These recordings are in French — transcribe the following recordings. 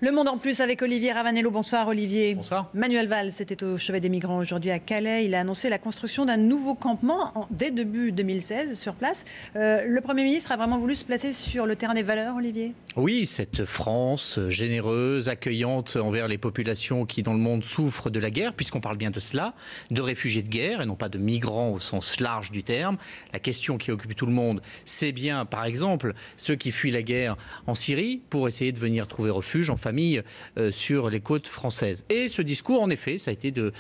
Le Monde en plus avec Olivier Ravanello. Bonsoir Olivier. Bonsoir. Manuel Valls était au chevet des migrants aujourd'hui à Calais. Il a annoncé la construction d'un nouveau campement dès début 2016 sur place. Le Premier ministre a vraiment voulu se placer sur le terrain des valeurs, Olivier? Oui, cette France généreuse, accueillante envers les populations qui dans le monde souffrent de la guerre, puisqu'on parle bien de cela, de réfugiés de guerre et non pas de migrants au sens large du terme. La question qui occupe tout le monde, c'est bien par exemple ceux qui fuient la guerre en Syrie pour essayer de venir trouver refuge en famille sur les côtes françaises. Et ce discours, en effet, ça a été de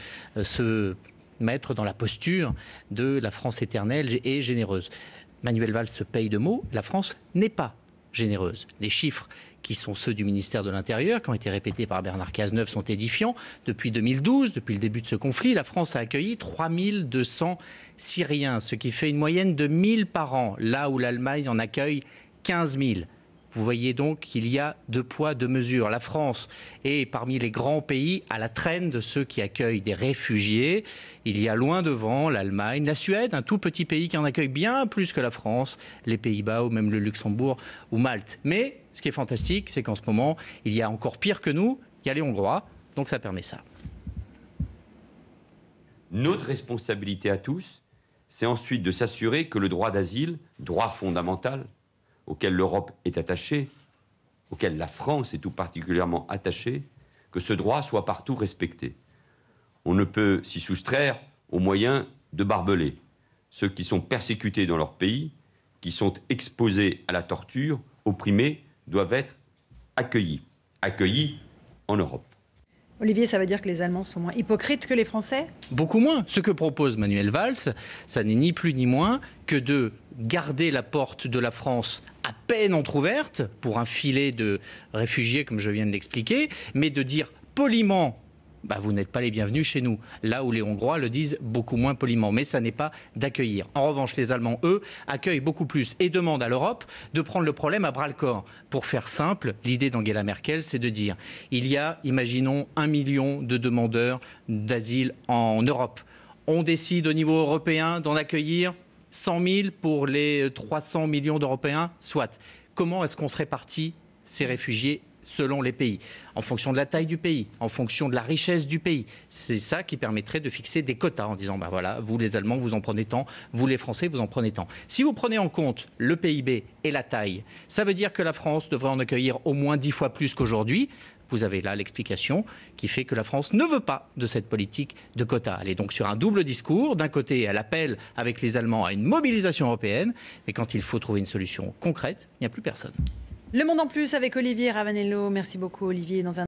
se mettre dans la posture de la France éternelle et généreuse. Manuel Valls se paye de mots, la France n'est pas généreuse. Les chiffres qui sont ceux du ministère de l'Intérieur, qui ont été répétés par Bernard Cazeneuve, sont édifiants. Depuis 2012, depuis le début de ce conflit, la France a accueilli 3200 Syriens, ce qui fait une moyenne de 1000 par an, là où l'Allemagne en accueille 15 000. Vous voyez donc qu'il y a deux poids, deux mesures. La France est parmi les grands pays à la traîne de ceux qui accueillent des réfugiés. Il y a loin devant l'Allemagne, la Suède, un tout petit pays qui en accueille bien plus que la France, les Pays-Bas ou même le Luxembourg ou Malte. Mais ce qui est fantastique, c'est qu'en ce moment, il y a encore pire que nous, il y a les Hongrois, donc ça permet ça. Notre responsabilité à tous, c'est ensuite de s'assurer que le droit d'asile, droit fondamental, auquel l'Europe est attachée, auquel la France est tout particulièrement attachée, que ce droit soit partout respecté. On ne peut s'y soustraire au moyen de barbelés. Ceux qui sont persécutés dans leur pays, qui sont exposés à la torture, opprimés, doivent être accueillis. Accueillis en Europe. Olivier, ça veut dire que les Allemands sont moins hypocrites que les Français? Beaucoup moins. Ce que propose Manuel Valls, ça n'est ni plus ni moins que de garder la porte de la France à peine entrouverte pour un filet de réfugiés, comme je viens de l'expliquer, mais de dire poliment: vous n'êtes pas les bienvenus chez nous. Là où les Hongrois le disent beaucoup moins poliment. Mais ça n'est pas d'accueillir. En revanche, les Allemands, eux, accueillent beaucoup plus et demandent à l'Europe de prendre le problème à bras-le-corps. Pour faire simple, l'idée d'Angela Merkel, c'est de dire: il y a, imaginons, 1 million de demandeurs d'asile en Europe. On décide au niveau européen d'en accueillir 100 000 pour les 300 millions d'Européens, soit. Comment est-ce qu'on se répartit ces réfugiés selon les pays, en fonction de la taille du pays, en fonction de la richesse du pays? C'est ça qui permettrait de fixer des quotas en disant, voilà, vous les Allemands, vous en prenez tant, vous les Français, vous en prenez tant. Si vous prenez en compte le PIB et la taille, ça veut dire que la France devrait en accueillir au moins 10 fois plus qu'aujourd'hui. Vous avez là l'explication qui fait que la France ne veut pas de cette politique de quotas. Elle est donc sur un double discours. D'un côté, elle appelle avec les Allemands à une mobilisation européenne, mais quand il faut trouver une solution concrète, il n'y a plus personne. Le Monde en plus avec Olivier Ravanello. Merci beaucoup Olivier. Dans un